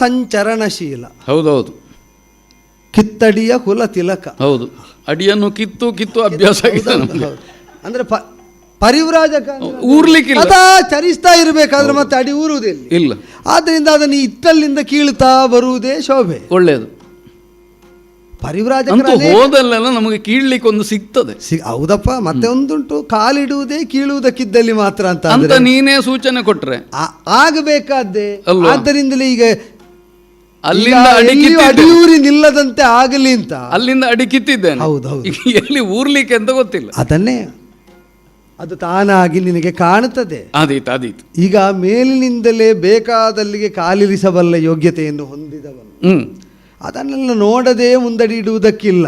ಸಂಚರಣಶೀಲ. ಹೌದೌದು. ಕಿತ್ತಡಿಯ ಕುಲ ತಿಲಕ. ಹೌದು, ಅಡಿಯನ್ನು ಕಿತ್ತು ಕಿತ್ತು ಅಭ್ಯಾಸ ಆಗಿದೆ. ಅಂದ್ರೆ ಪರಿವ್ರಾಜಕ ಊರ್ಲಿಕ್ಕಿಲ್ಲ, ಅದ ಚರಿಸ್ತಾ ಇರಬೇಕಾದ್ರೆ ಮತ್ತೆ ಅಡಿ ಊರುವುದಿಲ್ಲ ಇಲ್ಲ. ಆದ್ರಿಂದ ಅದನ್ನು ಇತ್ತಲ್ಲಿಂದ ಕೀಳ್ತಾ ಬರುವುದೇ ಶೋಭೆ, ಒಳ್ಳೆಯದು. ಪರಿವ್ರಾಜಕ ಹೋದಲ್ಲೆಲ್ಲ ನಮಗೆ ಕೀಳ್ಲಿಕ್ಕೆ ಒಂದು ಸಿಗ್ತದೆ. ಹೌದಪ್ಪ. ಮತ್ತೆ ಒಂದುಂಟು, ಕಾಲಿಡುವುದೇ ಕೀಳುವುದಕ್ಕಿದ್ದಲ್ಲಿ ಮಾತ್ರ ಅಂತ ನೀನೇ ಸೂಚನೆ ಕೊಟ್ರೆ ಆಗಬೇಕಾದ್ದೇ. ಆದ್ದರಿಂದಲೇ ಈಗ ಅಲ್ಲಿಂದ ಅಡಿಯೂರಿ ನಿಲ್ಲದಂತೆ ಆಗಲಿ ಅಂತ ಅಲ್ಲಿಂದ ಅಡಿ ಕಿತ್ತಿದ್ದೇನೆ. ಹೌದೌದು. ಎಲ್ಲಿ ಊರ್ಲಿಕ್ಕೆ ಅಂತ ಗೊತ್ತಿಲ್ಲ. ಅದನ್ನೇ ಅದು ತಾನಾಗಿ ನಿನಗೆ ಕಾಣುತ್ತದೆ. ಆದೀತು. ಈಗ ಮೇಲಿನಿಂದಲೇ ಬೇಕಾದಲ್ಲಿಗೆ ಕಾಲಿರಿಸಬಲ್ಲ ಯೋಗ್ಯತೆಯನ್ನು ಹೊಂದಿದವನು ಅದನ್ನೆಲ್ಲ ನೋಡದೆ ಮುಂದಡಿ ಇಡುವುದಕ್ಕಿಲ್ಲ.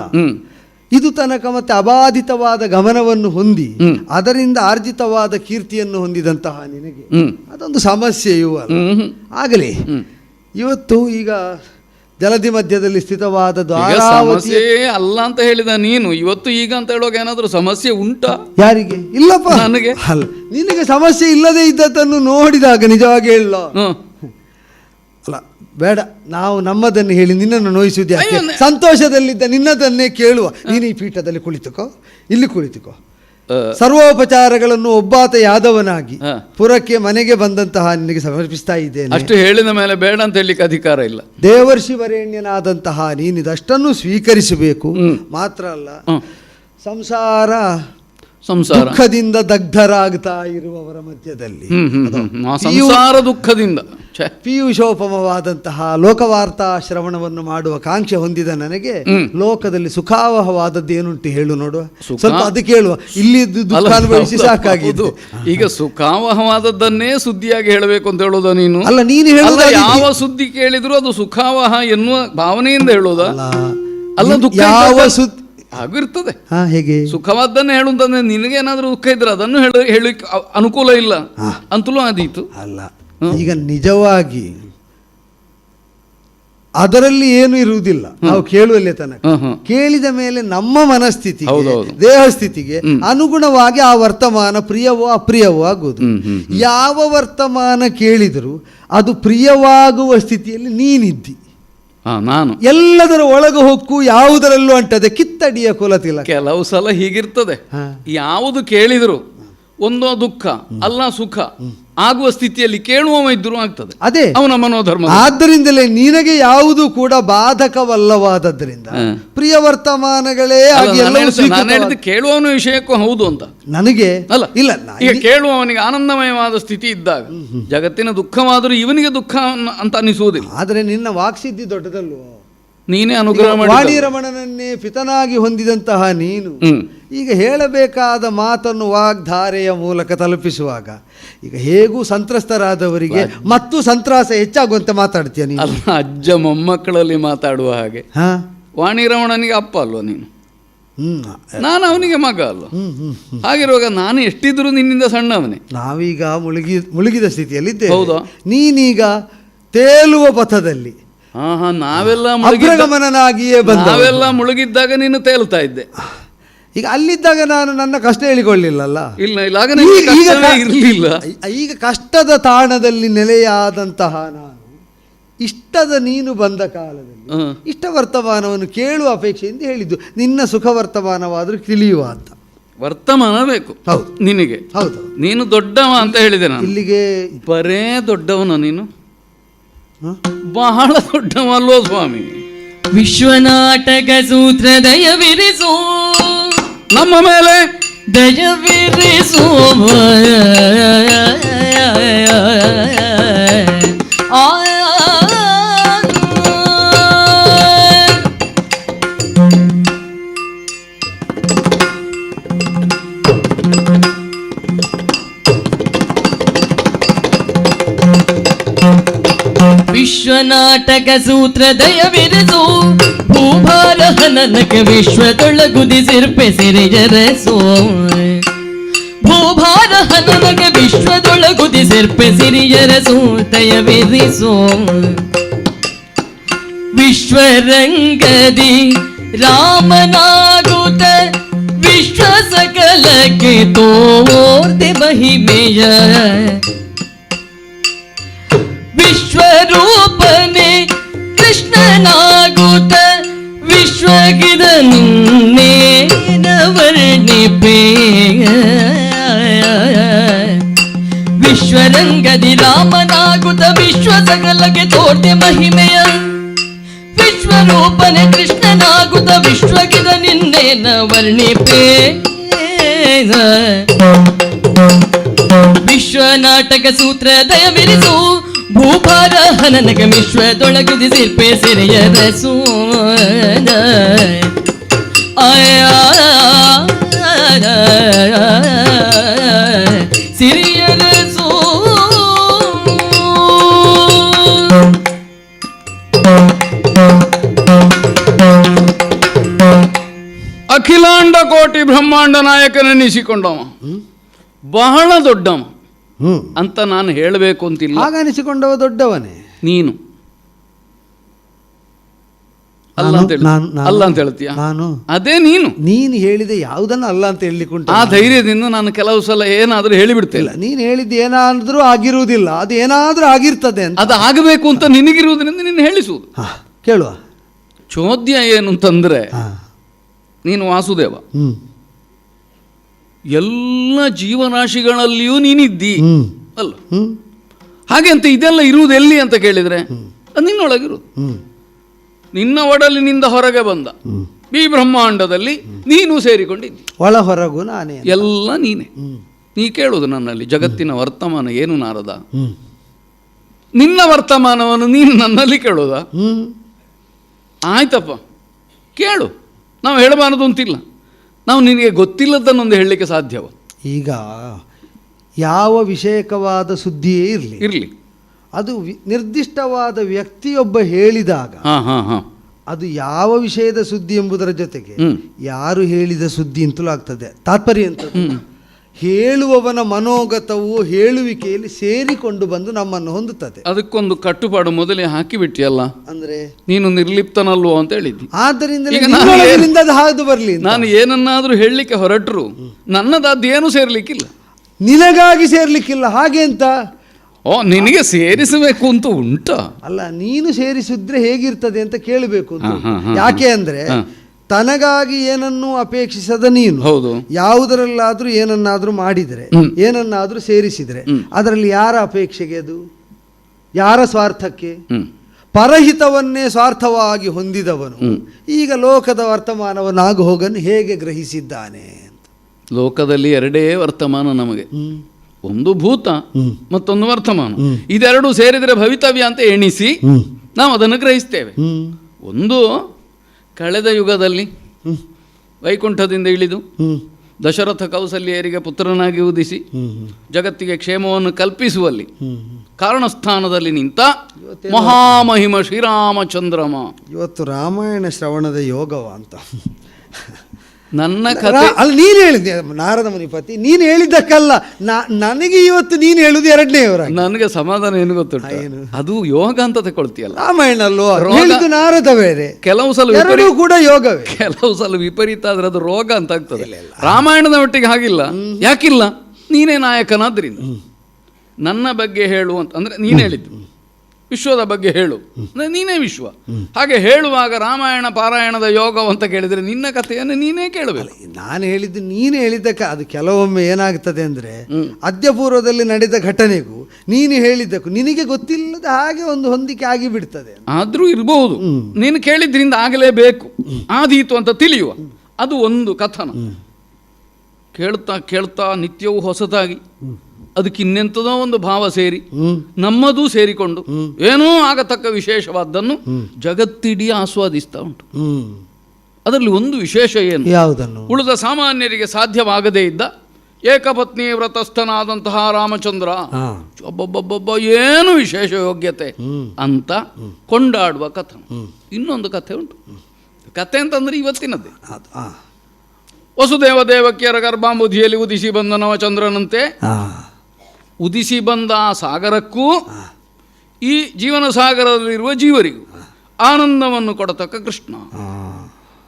ಇದು ತನಕ ಮತ್ತೆ ಅಬಾಧಿತವಾದ ಗಮನವನ್ನು ಹೊಂದಿ ಅದರಿಂದ ಆರ್ಜಿತವಾದ ಕೀರ್ತಿಯನ್ನು ಹೊಂದಿದಂತಹ ನಿನಗೆ ಅದೊಂದು ಸಮಸ್ಯೆಯೂ ಅಲ್ಲ. ಆಗಲಿ, ಇವತ್ತು ಈಗ ಜಲದಿ ಮಧ್ಯದಲ್ಲಿ ಸ್ಥಿತವಾದದ್ದು ಸಮಸ್ಯೆ ಅಲ್ಲ ಅಂತ ಹೇಳಿದ ನೀನು. ಇವತ್ತು ಈಗ ಅಂತ ಹೇಳುವಾಗ ಏನಾದರೂ ಸಮಸ್ಯೆ ಉಂಟಾ? ಯಾರಿಗೆ? ಇಲ್ಲಪ್ಪ, ನನಗೆ ಅಲ್ಲ. ನಿನಗೆ ಸಮಸ್ಯೆ ಇಲ್ಲದೆ ಇದ್ದದ್ದನ್ನು ನೋಡಿದಾಗ ನಿಜವಾಗಿ ಹೇಳ ಅಲ್ಲ, ಬೇಡ. ನಾವು ನಮ್ಮದನ್ನು ಹೇಳಿ ನಿನ್ನನ್ನು ನೋಯಿಸುವುದು ಯಾಕೆ? ಸಂತೋಷದಲ್ಲಿದ್ದ ನಿನ್ನದನ್ನೇ ಕೇಳುವ. ನೀನು ಈ ಪೀಠದಲ್ಲಿ ಕುಳಿತುಕೋ, ಇಲ್ಲಿ ಕುಳಿತುಕೋ. ಸರ್ವೋಪಚಾರಗಳನ್ನು ಒಬ್ಬಾತ ಯಾದವನಾಗಿ ಪುರಕ್ಕೆ ಮನೆಗೆ ಬಂದಂತಹ ನಿನಗೆ ಸಮರ್ಪಿಸ್ತಾ ಇದ್ದೇನೆ. ಅಷ್ಟು ಹೇಳಿದ ಮೇಲೆ ಬೇಡ ಅಂತ ಹೇಳಲಿಕ್ಕೆ ಅಧಿಕಾರ ಇಲ್ಲ. ದೇವರ್ಷಿ ವರೇಣ್ಯನಾದಂತಹ ನೀನಿದಷ್ಟನ್ನು ಸ್ವೀಕರಿಸಬೇಕು. ಮಾತ್ರ ಅಲ್ಲ, ಸಂಸಾರ ದುಃಖದಿಂದ ದಗ್ಧರಾಗ್ತಾ ಇರುವವರ ಮಧ್ಯದಲ್ಲಿ ಸಂಸಾರ ದುಃಖದಿಂದ ಪೀಯೂಷೋಪಮವಾದಂತಹ ಲೋಕವಾರ್ತಾ ಶ್ರವಣವನ್ನು ಮಾಡುವ ಕಾಂಕ್ಷೆ ಹೊಂದಿದ ನನಗೆ ಲೋಕದಲ್ಲಿ ಸುಖಾವಹವಾದದ್ದು ಏನುಂಟು ಹೇಳು ನೋಡುವ. ಸ್ವಲ್ಪ ಅದಕ್ಕೆ ಹೇಳುವ. ಇಲ್ಲಿ ದುಃಖ ಅನುಭವಿಸಿ ಸಾಕಾಗಿದ್ದು. ಈಗ ಸುಖಾವಹವಾದದ್ದನ್ನೇ ಸುದ್ದಿಯಾಗಿ ಹೇಳಬೇಕು ಅಂತ ಹೇಳೋದ ನೀನು? ಅಲ್ಲ, ನೀನು ಹೇಳೋದ ಯಾವ ಸುದ್ದಿ ಕೇಳಿದ್ರು ಅದು ಸುಖಾವಹ ಎನ್ನುವ ಭಾವನೆಯಿಂದ ಹೇಳೋದ? ಅಲ್ಲ, ದುಃಖ ಯಾವ ಸುದ್ದಿ ಆಗಿರ್ತದೆ. ಹೇಗೆ ಸುಖವಾದ್ದನ್ನೇ ಹೇಳುವಂತಂದ್ರೆ ನಿನಗೇನಾದ್ರೂ ದುಃಖ ಇದ್ರೆ ಅದನ್ನು ಹೇಳಿಕ್ಕೆ ಅನುಕೂಲ ಇಲ್ಲ ಅಂತಲೂ ಆದೀತು. ಅಲ್ಲ, ಈಗ ನಿಜವಾಗಿ ಅದರಲ್ಲಿ ಏನು ಇರುವುದಿಲ್ಲ. ನಾವು ಕೇಳುವಲ್ಲೇ ತನಕ ಕೇಳಿದ ಮೇಲೆ ನಮ್ಮ ಮನಸ್ಥಿತಿ, ದೇಹ ಸ್ಥಿತಿಗೆ ಅನುಗುಣವಾಗಿ ಆ ವರ್ತಮಾನ ಪ್ರಿಯವೋ ಅಪ್ರಿಯವೋ ಆಗುವುದು. ಯಾವ ವರ್ತಮಾನ ಕೇಳಿದರೂ ಅದು ಪ್ರಿಯವಾಗುವ ಸ್ಥಿತಿಯಲ್ಲಿ ನೀನಿದ್ದಿ. ನಾನು ಎಲ್ಲದರ ಒಳಗೆ ಹೊಕ್ಕು ಯಾವುದರಲ್ಲೂ ಅಂಟದೆ ಕಿತ್ತಡಿಯ ಕುಲತಿಲ್ಲ. ಕೆಲವು ಸಲ ಹೀಗಿರ್ತದೆ, ಯಾವುದು ಕೇಳಿದ್ರು ಒಂದೋ ದುಃಖ ಅಲ್ಲ ಸುಖ ಆಗುವ ಸ್ಥಿತಿಯಲ್ಲಿ ಕೇಳುವವ ಇದ್ರೂ ಆಗ್ತದೆ. ಅದೇ ಅವನ ಮನೋಧರ್ಮ. ಆದ್ದರಿಂದಲೇ ನಿನಗೆ ಯಾವುದು ಕೂಡ ಬಾಧಕವಲ್ಲವಾದದ್ರಿಂದ ಪ್ರಿಯ ವರ್ತಮಾನಗಳೇ ಹೇಳಿದ ಕೇಳುವವನ ವಿಷಯಕ್ಕೂ ಹೌದು ಅಂತ ನನಗೆ ಅಲ್ಲ. ಇಲ್ಲ, ಈಗ ಕೇಳುವವನಿಗೆ ಆನಂದಮಯವಾದ ಸ್ಥಿತಿ ಇದ್ದಾಗ ಜಗತ್ತಿನ ದುಃಖವಾದರೂ ಇವನಿಗೆ ದುಃಖ ಅಂತ ಅನಿಸುವುದಿಲ್ಲ. ಆದರೆ ನಿನ್ನ ವಾಕ್ಸಿದ್ಧಿ ದೊಡ್ಡದಲ್ವೋ? ನೀನೇ ಅನುಗ್ರಹ ಮಾಡಿ ವಾಣಿರಮಣನನ್ನೇ ಪಿತನಾಗಿ ಹೊಂದಿದಂತಹ ನೀನು ಈಗ ಹೇಳಬೇಕಾದ ಮಾತನ್ನು ವಾಗ್ಧಾರೆಯ ಮೂಲಕ ತಲುಪಿಸುವಾಗ ಈಗ ಹೇಗೂ ಸಂತ್ರಸ್ತರಾದವರಿಗೆ ಮತ್ತು ಸಂತ್ರಾಸ ಹೆಚ್ಚಾಗುವಂತೆ ಮಾತಾಡ್ತೀಯ ನೀನು. ಅಲ್ಲ, ಅಜ್ಜ ಮೊಮ್ಮಕ್ಕಳಲ್ಲಿ ಮಾತಾಡುವ ಹಾಗೆ. ವಾಣಿರಮಣನಿಗೆ ಅಪ್ಪ ಅಲ್ವ ನೀನು? ನಾನು ಅವನಿಗೆ ಮಗ ಅಲ್ವ? ಹಾಗಿರುವಾಗ ನಾನು ಎಷ್ಟಿದ್ರು ನಿನ್ನಿಂದ ಸಣ್ಣವನೇ. ನಾವೀಗ ಮುಳುಗಿದ ಸ್ಥಿತಿಯಲ್ಲಿದ್ದೇವೆ. ಹೌದಾ? ನೀನೀಗ ತೇಲುವ ಪಥದಲ್ಲಿ ನಾವೆಲ್ಲ ಅಗ್ರಗಮನನಾಗಿಯೇ ನಾವೆಲ್ಲ ಮುಳುಗಿದ್ದಾಗ ನೀನು ತೇಲ್ತಾ ಇದ್ದೆ. ಈಗ ಅಲ್ಲಿದ್ದಾಗ ನಾನು ನನ್ನ ಕಷ್ಟ ಹೇಳಿಕೊಳ್ಳಿಲ್ಲಲ್ಲ. ಇಲ್ಲ, ಇರಲಿಲ್ಲ. ಈಗ ಕಷ್ಟದ ತಾಣದಲ್ಲಿ ನೆಲೆಯಾದಂತಹ ನಾನು ಇಷ್ಟದ ನೀನು ಬಂದ ಕಾಲದಲ್ಲಿ ಇಷ್ಟ ವರ್ತಮಾನವನ್ನು ಕೇಳುವ ಅಪೇಕ್ಷೆಯಿಂದ ಹೇಳಿದ್ದು. ನಿನ್ನ ಸುಖ ವರ್ತಮಾನವಾದರೂ ತಿಳಿಯುವ ಅಂತ ವರ್ತಮಾನ ಬೇಕು. ಹೌದು, ನಿನಗೆ. ಹೌದು, ನೀನು ದೊಡ್ಡವ ಅಂತ ಹೇಳಿದೆ ನಾನು. ಇಲ್ಲಿಗೆ ಬರೇ ದೊಡ್ಡವನ ನೀನು? ಬಹಳ ದೊಡ್ಡವಲ್ಲೋ ಸ್ವಾಮಿ. ವಿಶ್ವನಾಟಕ ಸೂತ್ರ ದಯವಿರಿಸು, ನಮ್ಮ ಮೇಲೆ ದಯವಿರಿಸು. ವಿಶ್ವನಾಟಕ ಸೂತ್ರ ದಯವಿರಿಸು, ಭೂಭಾರ ಹನನಕ ವಿಶ್ವದೊಳಗುದಿಸಿರ್ಪೆ ಸಿರಿಯರಸೋ. ಭೂಭಾರ ಹನನಕ ವಿಶ್ವದೊಳಗುದಿಸಿರ್ಪೆ ಸಿರಿಯರಸೋ ದಯವಿರಿಸೋ. ವಿಶ್ವರಂಗದಿ ರಾಮನಾಗುತ್ತ ವಿಶ್ವ ಸಕಲಕ್ಕೆ ತೋರ್ದೆ ಮಹಿಮೆಯ. ವಿಶ್ವರೂಪನೆ ವರ್ಣಿಪೇ ವಿಶ್ವರಂಗದಿ ರಾಮನಾಗುತ್ತ ವಿಶ್ವ ಸಕಲಕ್ಕೆ ತೋರ್ತೆ ಮಹಿಮೆಯ ವಿಶ್ವರೂಪನೆ ಕೃಷ್ಣನಾಗುತ್ತ ವಿಶ್ವಗಿದ ನಿನ್ನೇನ ವರ್ಣಿಪೇ ವಿಶ್ವ ನಾಟಕ ಸೂತ್ರ ದಯವಿರಿಸು ಭೂಭಾರ ಹನನಗ ವಿಶ್ವದೊಳಗುದಿ ಸಿರ್ಪೆ ಸೆರೆಯ ರಸು ಸಿರಿಯ ರಸು ಅಖಿಲಾಂಡ ಕೋಟಿ ಬ್ರಹ್ಮಾಂಡ ನಾಯಕನೆನಿಸಿಕೊಂಡವ, ಬಹಳ ದೊಡ್ಡವ ಅಂತ ನಾನು ಹೇಳಬೇಕು ಅಂತಿಲ್ಲ. ಆಗ ಅನಿಸಿಕೊಂಡವ ದೊಡ್ಡವನೇ ನೀನು ಅಲ್ಲ ಅಂತ ಹೇಳ್ತೀಯ. ನಾನು ಅದೇ ನೀನು ಹೇಳಿದೆ ಯಾವುದನ್ನ ಅಲ್ಲ ಅಂತ ಹೇಳಲಿಕ್ಕುಂಟು. ಆ ಧೈರ್ಯದಿಂದ ನಾನು ಕೆಲವು ಸಲ ಏನಾದ್ರೂ ಹೇಳಿಬಿಡ್ತೇನೆ. ನೀನು ಹೇಳಿದ್ದು ಏನಾದ್ರೂ ಆಗಿರುವುದಿಲ್ಲ, ಅದು ಏನಾದ್ರೂ ಆಗಿರ್ತದೆ ಅಂತ. ಅದು ಆಗಬೇಕು ಅಂತ ನಿನಗಿರುವುದರಿಂದ ನಿನ್ನ ಹೇಳಿಸುವುದು. ಕೇಳುವ ಚೋದ್ಯ ಏನು ಅಂತಂದ್ರೆ, ನೀನು ವಾಸುದೇವ, ಎಲ್ಲ ಜೀವರಾಶಿಗಳಲ್ಲಿಯೂ ನೀನಿದ್ದಿ ಅಲ್ಲ. ಹಾಗೆ ಅಂತ ಇದೆಲ್ಲ ಇರುವುದು ಎಲ್ಲಿ ಅಂತ ಕೇಳಿದ್ರೆ ಅದು ನಿನ್ನೊಳಗಿರುವುದು. ನಿನ್ನ ಒಡಲಿನಿಂದ ಹೊರಗೆ ಬಂದ ಈ ಬ್ರಹ್ಮಾಂಡದಲ್ಲಿ ನೀನು ಸೇರಿಕೊಂಡಿದ್ದಿ. ಒಳ ಹೊರಗು ನಾನೇ, ಎಲ್ಲ ನೀನೆ. ನೀ ಕೇಳುವುದು ನನ್ನಲ್ಲಿ ಜಗತ್ತಿನ ವರ್ತಮಾನ ಏನು ನಾರದ? ನಿನ್ನ ವರ್ತಮಾನವನ್ನು ನೀನು ನನ್ನಲ್ಲಿ ಕೇಳೋದ? ಆಯ್ತಪ್ಪ ಕೇಳು, ನಾವು ಹೇಳಬಾರದು ಅಂತಿಲ್ಲ. ನಾವು ನಿನಗೆ ಗೊತ್ತಿಲ್ಲದನ್ನೊಂದು ಹೇಳಲಿಕ್ಕೆ ಸಾಧ್ಯವ? ಈಗ ಯಾವ ವಿಷಯಕವಾದ ಸುದ್ದಿಯೇ ಇರಲಿ, ಅದು ನಿರ್ದಿಷ್ಟವಾದ ವ್ಯಕ್ತಿಯೊಬ್ಬ ಹೇಳಿದಾಗ ಅದು ಯಾವ ವಿಷಯದ ಸುದ್ದಿ ಎಂಬುದರ ಜೊತೆಗೆ ಯಾರು ಹೇಳಿದ ಸುದ್ದಿ ಅಂತಲೂ ಆಗ್ತದೆ. ತಾತ್ಪರ್ಯ ಅಂತ ಹೇಳುವವನ ಮನೋಗತವು ಹೇಳುವಿಕೆಯಲ್ಲಿ ಸೇರಿಕೊಂಡು ಬಂದು ನಮ್ಮನ್ನು ಹೊಂದುತ್ತದೆ. ಅದಕ್ಕೊಂದು ಕಟ್ಟುಪಾಡು ಮೊದಲೇ ಹಾಕಿಬಿಟ್ಟಿಯಲ್ಲ. ಅಂದ್ರೆ ನೀನು ನಿರ್ಲಿಪ್ತನಲ್ವೋ ಅಂತ ಹೇಳಿದ್ದಿ. ಆದ್ದರಿಂದ ಅದು ಹಾದು ಬರಲಿ. ನಾನು ಏನನ್ನಾದ್ರೂ ಹೇಳಲಿಕ್ಕೆ ಹೊರಟರು ನನ್ನದಾದ್ದು ಏನು ಸೇರ್ಲಿಕ್ಕಿಲ್ಲ, ನಿನಗಾಗಿ ಸೇರ್ಲಿಕ್ಕಿಲ್ಲ. ಹಾಗೆ ಅಂತ ನಿನಗೆ ಸೇರಿಸಬೇಕು ಅಂತ ಉಂಟ ಅಲ್ಲ, ನೀನು ಸೇರಿಸಿದ್ರೆ ಹೇಗಿರ್ತದೆ ಅಂತ ಕೇಳಬೇಕು. ಯಾಕೆ ಅಂದ್ರೆ ತನಗಾಗಿ ಏನನ್ನೂ ಅಪೇಕ್ಷಿಸದ ನೀನು ಹೌದು ಯಾವುದರಲ್ಲಾದ್ರೂ ಏನನ್ನಾದ್ರೂ ಮಾಡಿದರೆ, ಏನನ್ನಾದ್ರೂ ಸೇರಿಸಿದ್ರೆ ಅದರಲ್ಲಿ ಯಾರ ಅಪೇಕ್ಷೆಗೆ? ಅದು ಯಾರ ಸ್ವಾರ್ಥಕ್ಕೆ? ಪರಹಿತವನ್ನೇ ಸ್ವಾರ್ಥವಾಗಿ ಹೊಂದಿದವನು ಈಗ ಲೋಕದ ವರ್ತಮಾನವನ್ನಾಗು ಹೋಗನ್ನು ಹೇಗೆ ಗ್ರಹಿಸಿದ್ದಾನೆ ಅಂತ. ಲೋಕದಲ್ಲಿ ಎರಡೇ ವರ್ತಮಾನ ನಮಗೆ, ಒಂದು ಭೂತ ಮತ್ತೊಂದು ವರ್ತಮಾನ. ಇದೆರಡು ಸೇರಿದರೆ ಭವಿತವ್ಯ ಅಂತ ಎಣಿಸಿ ನಾವು ಅದನ್ನು ಗ್ರಹಿಸ್ತೇವೆ. ಒಂದು ಕಳೆದ ಯುಗದಲ್ಲಿ ವೈಕುಂಠದಿಂದ ಇಳಿದು ದಶರಥ ಕೌಸಲ್ಯರಿಗೆ ಪುತ್ರನಾಗಿ ಉದಿಸಿ ಜಗತ್ತಿಗೆ ಕ್ಷೇಮವನ್ನು ಕಲ್ಪಿಸುವಲ್ಲಿ ಕಾರಣಸ್ಥಾನದಲ್ಲಿ ನಿಂತ ಮಹಾಮಹಿಮ ಶ್ರೀರಾಮಚಂದ್ರಮ. ಇವತ್ತು ರಾಮಾಯಣ ಶ್ರವಣದ ಯೋಗವ ಅಂತ ನನ್ನ ಕಥೆ ಅಲ್ಲ, ನೀನು ಹೇಳಿದ್ದೆ ನಾರದ ಮುನಿಪತಿ, ನೀನು ಹೇಳಿದ್ದಕ್ಕಲ್ಲ. ನನಗೆ ಇವತ್ತು ನೀನು ಹೇಳುದು ಎರಡನೇವರ. ನನಗೆ ಸಮಾಧಾನ ಏನು ಗೊತ್ತುಂಟ, ಅದು ಯೋಗ ಅಂತ ತಗೊಳ್ತೀಯಲ್ಲ. ರಾಮಾಯಣ ಅಲ್ವೋ, ನಾರದ ಬೇರೆ. ಕೆಲವು ಸಲ ಕೂಡ ಯೋಗವೇ, ಕೆಲವು ಸಲ ವಿಪರೀತ ಆದ್ರೆ ಅದು ರೋಗ ಅಂತ ಆಗ್ತದೆ. ರಾಮಾಯಣದ ಒಟ್ಟಿಗೆ ಹಾಗಿಲ್ಲ. ಯಾಕಿಲ್ಲ? ನೀನೇ ನಾಯಕನಾದ್ರಿಂದ ನನ್ನ ಬಗ್ಗೆ ಹೇಳು ಅಂತ ಅಂದ್ರೆ ನೀನು ಹೇಳಿದ್ದು. ವಿಶ್ವದ ಬಗ್ಗೆ ಹೇಳು ಅಂದರೆ ನೀನೇ ವಿಶ್ವ. ಹಾಗೆ ಹೇಳುವಾಗ ರಾಮಾಯಣ ಪಾರಾಯಣದ ಯೋಗ ಅಂತ ಕೇಳಿದರೆ ನಿನ್ನ ಕಥೆಯನ್ನು ನೀನೇ ಕೇಳಬೇಕು. ನಾನು ಹೇಳಿದ್ದು ನೀನು ಹೇಳಿದ್ದಕ್ಕೆ ಅದು ಕೆಲವೊಮ್ಮೆ ಏನಾಗ್ತದೆ ಅಂದರೆ ಅದ್ಯಪೂರ್ವದಲ್ಲಿ ನಡೆದ ಘಟನೆಗೂ ನೀನು ಹೇಳಿದ್ದಕ್ಕೂ ನಿನಗೆ ಗೊತ್ತಿಲ್ಲದ ಹಾಗೆ ಒಂದು ಹೊಂದಿಕೆ ಆಗಿಬಿಡ್ತದೆ. ಆದರೂ ಇರಬಹುದು, ನೀನು ಕೇಳಿದ್ರಿಂದ ಆಗಲೇಬೇಕು, ಆದೀತು ಅಂತ ತಿಳಿಯುವ. ಅದು ಒಂದು ಕಥನ. ಕೇಳ್ತಾ ಕೇಳ್ತಾ ನಿತ್ಯವೂ ಹೊಸದಾಗಿ ಅದಕ್ಕೆ ಇನ್ನೆಂಥದೋ ಒಂದು ಭಾವ ಸೇರಿ ನಮ್ಮದೂ ಸೇರಿಕೊಂಡು ಏನೋ ಆಗತಕ್ಕ ವಿಶೇಷವಾದ್ದನ್ನು ಜಗತ್ತಿಡೀ ಆಸ್ವಾದಿಸ್ತಾ ಉಂಟು. ಅದರಲ್ಲಿ ಒಂದು ವಿಶೇಷ ಏನು, ಯಾವುದನ್ನು ಉಳಿದ ಸಾಮಾನ್ಯರಿಗೆ ಸಾಧ್ಯವಾಗದೇ ಇದ್ದ ಏಕಪತ್ನಿ ವ್ರತಸ್ಥನಾದಂತಹ ರಾಮಚಂದ್ರ ಒಬ್ಬೊಬ್ಬೊಬ್ಬ ಏನು ವಿಶೇಷ ಯೋಗ್ಯತೆ ಅಂತ ಕೊಂಡಾಡುವ ಕಥೆ. ಇನ್ನೊಂದು ಕಥೆ ಉಂಟು. ಕಥೆ ಅಂತಂದ್ರೆ ಇವತ್ತಿನದ್ದೇ. ವಸುದೇವ ದೇವಕಿಯರ ಗರ್ಭಾಂಬುಧಿಯಲ್ಲಿ ಉದಿಸಿ ಬಂದ ನವಚಂದ್ರನಂತೆ ಉದಿಸಿ ಬಂದ ಆ ಸಾಗರಕ್ಕೂ ಈ ಜೀವನ ಸಾಗರದಲ್ಲಿರುವ ಜೀವರಿಗೂ ಆನಂದವನ್ನು ಕೊಡತಕ್ಕ ಕೃಷ್ಣ.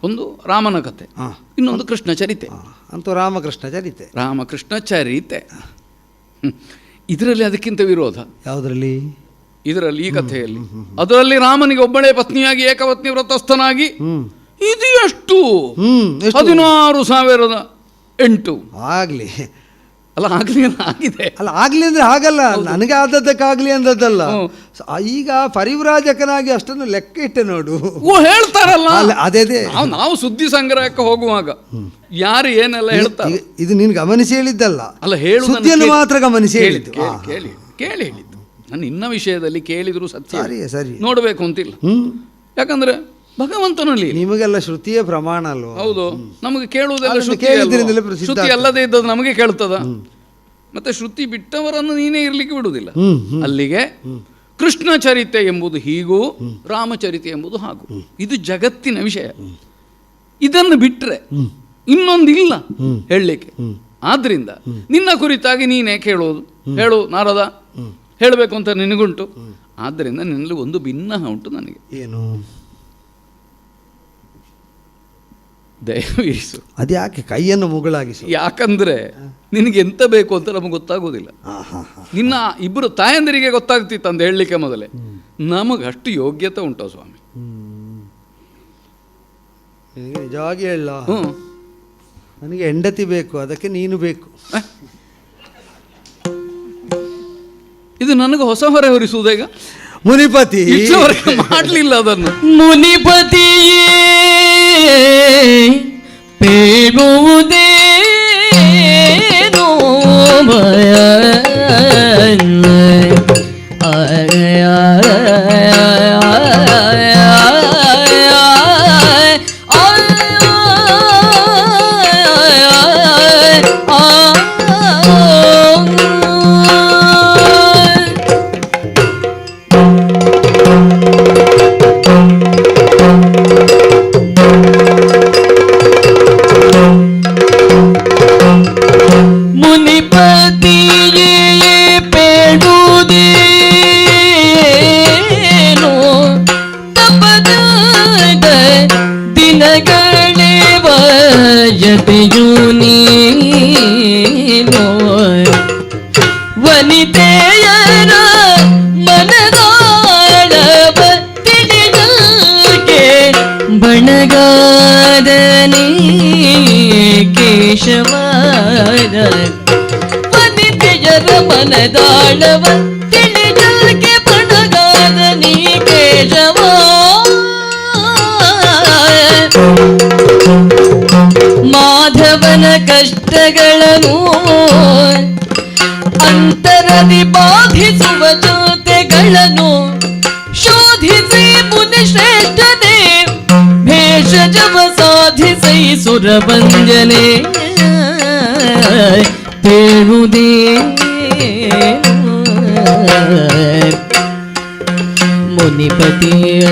ಒಂದು ರಾಮನ ಕಥೆ, ಇನ್ನೊಂದು ಕೃಷ್ಣ ಚರಿತೆ. ಅಂತೂ ರಾಮಕೃಷ್ಣ ಚರಿತೆ. ರಾಮಕೃಷ್ಣ ಚರಿತೆ. ಇದರಲ್ಲಿ ಅದಕ್ಕಿಂತ ವಿರೋಧ ಯಾವುದರಲ್ಲಿ? ಇದರಲ್ಲಿ, ಈ ಕಥೆಯಲ್ಲಿ. ಅದರಲ್ಲಿ ರಾಮನಿಗೆ ಒಬ್ಬಳೇ ಪತ್ನಿಯಾಗಿ ಏಕಪತ್ನಿ ವ್ರತಸ್ಥನಾಗಿ ಇದು ಎಷ್ಟು 16,000 8 ಆಗ್ಲಿ ಅಲ್ಲ ಆಗಲಿ ಆಗಿದೆ. ಅಲ್ಲ ಆಗ್ಲಿ ಅಂದ್ರೆ ಹಾಗಲ್ಲ, ನನಗೆ ಆದದ್ದಕ್ಕಾಗ್ಲಿ ಅಂದದ್ದಲ್ಲ. ಈಗ ಪರಿವ್ರಾಜಕನಾಗಿ ಅಷ್ಟನ್ನು ಲೆಕ್ಕ ಇಟ್ಟೆ ನೋಡು. ಹೇಳ್ತಾರಲ್ಲ ಅದೇ ನಾವು ಸುದ್ದಿ ಸಂಗ್ರಹಕ್ಕೆ ಹೋಗುವಾಗ ಯಾರು ಏನೆಲ್ಲ ಹೇಳ್ತಾರೆ. ಇದು ನೀನು ಗಮನಿಸಿ ಹೇಳಿದ್ದಲ್ಲ, ಅಲ್ಲ ಹೇಳು, ಸುದ್ದಿಯನ್ನು ಮಾತ್ರ ಗಮನಿಸಿ ಹೇಳಿದ್ದು. ಕೇಳಿ ಹೇಳಿದ್ದು. ನಾನು ಇನ್ನ ವಿಷಯದಲ್ಲಿ ಕೇಳಿದ್ರು ಸತ್ಯ ಸರಿ ನೋಡಬೇಕು ಅಂತಿಲ್ಲ. ಯಾಕಂದ್ರೆ ಭಗವಂತನಲ್ಲಿ ನಿಮಗೆಲ್ಲ ಶ್ರುತಿಯೇ ಪ್ರಮಾಣ ಅಲ್ವ? ಹೌದು, ನಮಗೆ ಕೇಳುವುದೆಲ್ಲ ಶ್ರುತಿ ಅಲ್ಲದೆ ಇದ್ದದ್ದು ನಮಗೆ ಕೇಳ್ತದ. ಮತ್ತೆ ಶ್ರುತಿ ಬಿಟ್ಟವರನ್ನು ನೀನೇ ಇರ್ಲಿಕ್ಕೆ ಬಿಡುವುದಿಲ್ಲ. ಅಲ್ಲಿಗೆ ಕೃಷ್ಣ ಚರಿತೆ ಎಂಬುದು ಹೀಗೂ, ರಾಮಚರಿತೆ ಎಂಬುದು ಹಾಗೂ. ಇದು ಜಗತ್ತಿನ ವಿಷಯ. ಇದನ್ನು ಬಿಟ್ರೆ ಇನ್ನೊಂದಿಲ್ಲ ಹೇಳಲಿಕ್ಕೆ. ಆದ್ರಿಂದ ನಿನ್ನ ಕುರಿತಾಗಿ ನೀನೇ ಕೇಳೋದು. ಹೇಳು ನಾರದ, ಹೇಳಬೇಕು ಅಂತ ನಿನಗುಂಟು. ಆದ್ದರಿಂದ ನಿನ್ನಲ್ಲಿ ಒಂದು ಭಿನ್ನ ಉಂಟು ನನಗೆ. ಏನು? ದಯವಿರಿಸು. ಅದ್ಯಾಕೆ ಕೈಯನ್ನು ಮುಗಳಾಗಿಸು? ಯಾಕಂದ್ರೆ ನಿನಗೆ ಎಂತ ಬೇಕು ಅಂತ ನಮಗೆ ಗೊತ್ತಾಗೋದಿಲ್ಲ. ನಿನ್ನ ಇಬ್ಬರು ತಾಯಂದಿರಿಗೆ ಗೊತ್ತಾಗ್ತಿತ್ತು ಅಂತ ಹೇಳಲಿಕ್ಕೆ ಮೊದಲೇ. ನಮಗಷ್ಟು ಯೋಗ್ಯತೆ ಉಂಟು ಸ್ವಾಮಿ. ನಿಜವಾಗಿ ಹೇಳ, ನನಗೆ ಹೆಂಡತಿ ಬೇಕು, ಅದಕ್ಕೆ ನೀನು ಬೇಕು. ಇದು ನನಗೆ ಹೊಸ ಹೊರೆ ಹೊರಿಸುವುದೀಗ. ಮುನಿಪತಿ ಮಾಡಲಿಲ್ಲ ಅದನ್ನು. ಮುನಿಪತಿಯೇ ಪೇಳುವುದೇನೋ ಭಯ ವನಿತೆಯರ ಮನದಾಳವ ತಿಳಿದಕ್ಕೆ ಬಣಗಾದನೇ ಕೇಶವ. ವನಿತೆಯರ ಮನದಾಳವ ತಿಳಿದಕ್ಕೆ ಬಣಗಾದನೇ ಕೇಶವ. ಮಾಧವನ ಕಷ್ಟಗಳನ್ನು ಅಂತರದಿ ಬಾಧಿಸುವ ಜೊತೆಗಳನ್ನು ಶೋಧಿಸಿ ಮುನಿಶ್ರೇಷ್ಠನೇ ಭೇಷಜವ ಸಾಧಿಸೈ ಸುರಭಂಜನೆ ತೇಳುವುದೇ ಮುನಿಪತಿಯ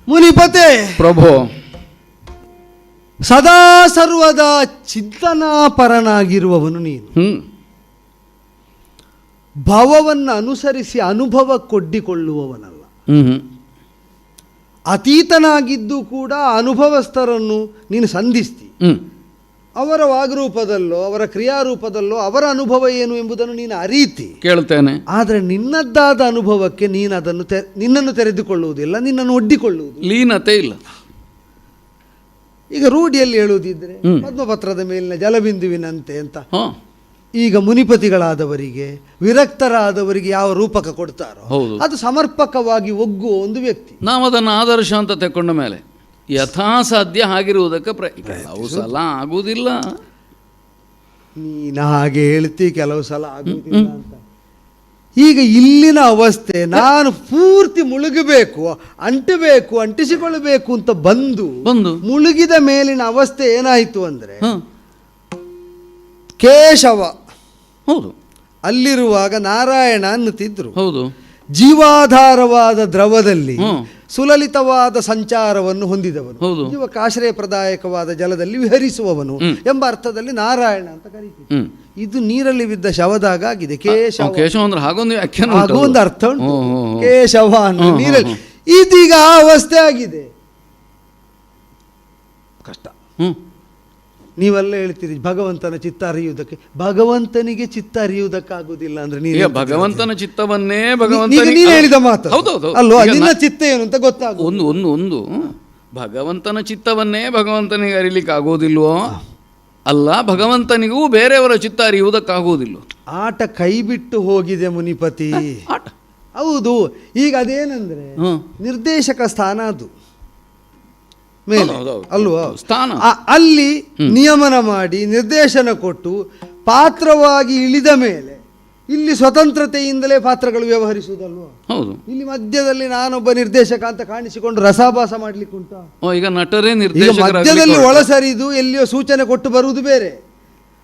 ಮುನಿಪತೆ ಪ್ರಭು, ಸದಾ ಸರ್ವದ ಚಿಂತನಾಪರನಾಗಿರುವವನು ನೀನು. ಭವವನ್ನು ಅನುಸರಿಸಿ ಅನುಭವಕ್ಕೊಡ್ಡಿಕೊಳ್ಳುವವನಲ್ಲ. ಅತೀತನಾಗಿದ್ದು ಕೂಡ ಅನುಭವಸ್ಥರನ್ನು ನೀನು ಸಂಧಿಸ್ತಿ. ಅವರ ವಾಗ್ರೂಪದಲ್ಲೋ ಅವರ ಕ್ರಿಯಾರೂಪದಲ್ಲೋ ಅವರ ಅನುಭವ ಏನು ಎಂಬುದನ್ನು ನೀನು ಅರೀತಿ. ಕೇಳ್ತೇನೆ. ಆದರೆ ನಿನ್ನದ್ದಾದ ಅನುಭವಕ್ಕೆ ನೀನು ಅದನ್ನು ನಿನ್ನನ್ನು ತೆರೆದುಕೊಳ್ಳುವುದಿಲ್ಲ, ನಿನ್ನನ್ನು ಒಡ್ಡಿಕೊಳ್ಳುವುದು. ಲೀನತೆ ಇಲ್ಲ. ಈಗ ರೂಢಿಯಲ್ಲಿ ಹೇಳುವುದಿದ್ರೆ ಪದ್ಮಪತ್ರದ ಮೇಲಿನ ಜಲಬಿಂದುವಿನಂತೆ ಅಂತ. ಈಗ ಮುನಿಪತಿಗಳಾದವರಿಗೆ, ವಿರಕ್ತರಾದವರಿಗೆ ಯಾವ ರೂಪಕ ಕೊಡ್ತಾರೋ ಅದು ಸಮರ್ಪಕವಾಗಿ ಒಗ್ಗುವ ಒಂದು ವ್ಯಕ್ತಿ. ನಾವು ಅದನ್ನು ಆದರ್ಶ ಅಂತ ತೆಕ್ಕೊಂಡ ಮೇಲೆ ಯಥಾಸಾಧ್ಯ ಆಗಿರುವುದಕ್ಕೆ ಕೆಲವು ಸಲ ಆಗುವುದಿಲ್ಲ. ನೀನು ಹಾಗೆ ಹೇಳ್ತಿ, ಕೆಲವು ಸಲ ಆಗುವುದಿಲ್ಲ ಅಂತ. ಈಗ ಇಲ್ಲಿನ ಅವಸ್ಥೆ, ನಾನು ಪೂರ್ತಿ ಮುಳುಗಬೇಕು, ಅಂಟಬೇಕು, ಅಂಟಿಸಿಕೊಳ್ಳಬೇಕು ಅಂತ ಬಂದು ಮುಳುಗಿದ ಮೇಲಿನ ಅವಸ್ಥೆ ಏನಾಯಿತು ಅಂದ್ರೆ, ಕೇಶವ ಹೌದು ಅಲ್ಲಿರುವಾಗ ನಾರಾಯಣ ಅನ್ನುತ್ತಿದ್ರು. ಹೌದು, ಜೀವಾಧಾರವಾದ ದ್ರವದಲ್ಲಿ ಸುಲಲಿತವಾದ ಸಂಚಾರವನ್ನು ಹೊಂದಿದವನು, ಜೀವಕ್ಕೆ ಆಶ್ರಯಪ್ರದಾಯಕವಾದ ಜಲದಲ್ಲಿ ವಿಹರಿಸುವವನು ಎಂಬ ಅರ್ಥದಲ್ಲಿ ನಾರಾಯಣ ಅಂತ ಕರೀತೀವಿ. ಇದು ನೀರಲ್ಲಿ ಬಿದ್ದ ಶವದಾಗಿದೆ. ಕೇಶವ ಅಂದ್ರೆ ಹಾಗೊಂದು ಅರ್ಥ ಉಂಟು. ಕೇಶವ ಅನ್ನೋ ನೀರಲ್ಲಿ ಇದೀಗ ಆ ಅವಸ್ಥೆ ಆಗಿದೆ. ಕಷ್ಟ. ನೀವೆಲ್ಲ ಹೇಳ್ತೀರಿ ಭಗವಂತನ ಚಿತ್ತ ಅರಿಯುವುದಕ್ಕೆ. ಭಗವಂತನಿಗೆ ಚಿತ್ತ ಅರಿಯುವುದಕ್ಕಾಗುವುದಿಲ್ಲ ಅಂದ್ರೆ ಈಗ ಭಗವಂತನ ಚಿತ್ತವನ್ನೇ ನೀನು ಭಗವಂತನಿಗೆ ಹೇಳಿದ ಮಾತು ಹೌದೌದು ಅಲ್ವಾ, ನಿನ್ನ ಚಿತ್ತ ಏನು ಅಂತ ಗೊತ್ತಾಗ. ಒಂದು ಭಗವಂತನ ಚಿತ್ತವನ್ನೇ ಭಗವಂತನಿಗೆ ಅರಿಲಿಕ್ಕೆ ಆಗೋದಿಲ್ವೋ, ಅಲ್ಲ ಭಗವಂತನಿಗೂ ಬೇರೆಯವರ ಚಿತ್ತ ಅರಿಯುವುದಕ್ಕಾಗುವುದಿಲ್ಲ. ಆಟ ಕೈ ಬಿಟ್ಟು ಹೋಗಿದೆ ಮುನಿಪತಿ. ಆಟ ಹೌದು. ಈಗ ಅದೇನಂದ್ರೆ ನಿರ್ದೇಶಕ ಸ್ಥಾನ ಅದು ಮೇಲೆ ಅಲ್ವಾ ಸ್ಥಾನ, ಅಲ್ಲಿ ನಿಯಮನ ಮಾಡಿ ನಿರ್ದೇಶನ ಕೊಟ್ಟು ಪಾತ್ರವಾಗಿ ಇಳಿದ ಮೇಲೆ ಇಲ್ಲಿ ಸ್ವತಂತ್ರತೆಯಿಂದಲೇ ಪಾತ್ರಗಳು ವ್ಯವಹರಿಸುವುದಲ್ವಾ. ಹೌದು. ಇಲ್ಲಿ ಮಧ್ಯದಲ್ಲಿ ನಾನೊಬ್ಬ ನಿರ್ದೇಶಕ ಅಂತ ಕಾಣಿಸಿಕೊಂಡು ರಸಾಭಾಸ ಮಾಡ್ಲಿಕ್ಕೆ ಉಂಟಾ? ಈಗ ನಟರೇ ಈಗ ನಿರ್ದೇಶಕ ಮಧ್ಯದಲ್ಲಿ ಒಳಸರಿದು ಎಲ್ಲಿಯೋ ಸೂಚನೆ ಕೊಟ್ಟು ಬರುವುದು ಬೇರೆ,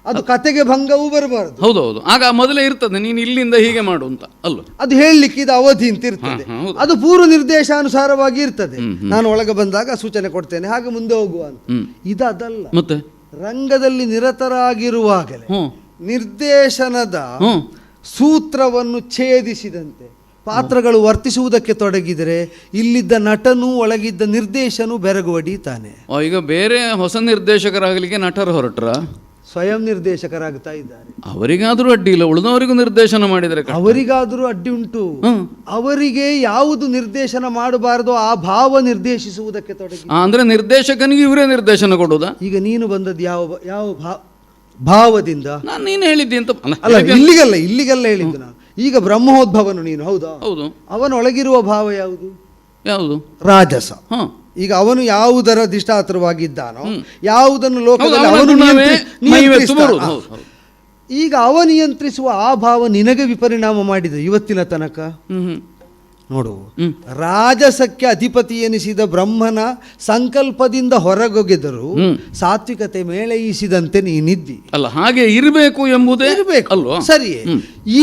ಅದು ಕತೆಗೆ ಭಂಗವೂ ಬರಬಾರದು. ಹೌದೌದು. ಆಗ ಮೊದಲೇ ಇರ್ತದೆ ನೀನು ಇಲ್ಲಿಂದ ಹೀಗೆ ಮಾಡು ಅಂತ ಅಲ್ಲ, ಅದು ಹೇಳಲಿಕ್ಕೆ ಇದು ಅವಧಿ ಅಂತ ಇರ್ತದೆ. ಅದು ಪೂರ್ವ ನಿರ್ದೇಶಾನುಸಾರವಾಗಿ ಇರ್ತದೆ. ನಾನು ಒಳಗೆ ಬಂದಾಗ ಸೂಚನೆ ಕೊಡ್ತೇನೆ, ಹಾಗೆ ಮುಂದೆ ಹೋಗುವ ಅಂತ. ಇದಲ್ಲ. ಮತ್ತೆ ರಂಗದಲ್ಲಿ ನಿರತರಾಗಿರುವಾಗಲೇ ನಿರ್ದೇಶನದ ಸೂತ್ರವನ್ನು ಛೇದಿಸಿದಂತೆ ಪಾತ್ರಗಳು ವರ್ತಿಸುವುದಕ್ಕೆ ತೊಡಗಿದರೆ ಇಲ್ಲಿದ್ದ ನಟನು ಒಳಗಿದ್ದ ನಿರ್ದೇಶನು ಬೆರಗುವಡಿತಾನೆ. ಈಗ ಬೇರೆ ಹೊಸ ನಿರ್ದೇಶಕರಾಗಲಿಕ್ಕೆ ನಟರು ಹೊರಟ್ರ ಸ್ವಯಂ ನಿರ್ದೇಶಕರಾಗ್ತಾ ಇದ್ದಾರೆ. ಅವರಿಗಾದ್ರೂ ಅಡ್ಡಿ ಇಲ್ಲ, ಉಳಿದವರಿಗೂ ನಿರ್ದೇಶನ ಮಾಡಿದರೆ ಅವರಿಗಾದ್ರೂ ಅಡ್ಡಿ ಉಂಟು. ಅವರಿಗೆ ಯಾವುದು ನಿರ್ದೇಶನ ಮಾಡಬಾರದು ಆ ಭಾವ ನಿರ್ದೇಶಿಸುವುದಕ್ಕೆ ತೊಡಗಿ. ಅಂದ್ರೆ ನಿರ್ದೇಶಕನಿಗೆ ಇವರೇ ನಿರ್ದೇಶನ ಕೊಡುವುದಾ? ಈಗ ನೀನು ಬಂದದ್ದು ಯಾವ ಯಾವ ಭಾವದಿಂದ? ನಾನು ನೀನು ಹೇಳಿದ್ದೆ ಅಂತ ಅಲ್ಲ, ಇಲ್ಲಿಗೆಲ್ಲ ಹೇಳಿದ್ದು ನಾನು. ಈಗ ಬ್ರಹ್ಮೋದ್ಭವನು ನೀನು, ಹೌದಾ? ಹೌದು. ಅವನೊಳಗಿರುವ ಭಾವ ಯಾವುದು? ಯಾವುದು? ರಾಜಸ. ಈಗ ಅವನು ಯಾವುದರ ದಿಷ್ಟಾತ್ರವಾಗಿದ್ದಾನೋ, ಯಾವುದನ್ನು ಲೋಕದಲ್ಲಿ ಅವನು ಈಗ ಅವ ನಿಯಂತ್ರಿಸುವ ಆ ಭಾವ ನಿನಗೆ ವಿಪರಿಣಾಮ ಮಾಡಿದ ಇವತ್ತಿನ ತನಕ. ನೋಡು, ರಾಜಸಕ್ಕೆ ಅಧಿಪತಿ ಎನಿಸಿದ ಬ್ರಹ್ಮನ ಸಂಕಲ್ಪದಿಂದ ಹೊರಗೊಗೆದರು ಸಾತ್ವಿಕತೆ ಮೇಳೈಸಿದಂತೆ ನೀನಿದ್ದಿ. ಅಲ್ಲ, ಹಾಗೆ ಇರಬೇಕು ಎಂಬುದೇ ಇರಬೇಕು ಅಲ್ವಾ? ಸರಿ.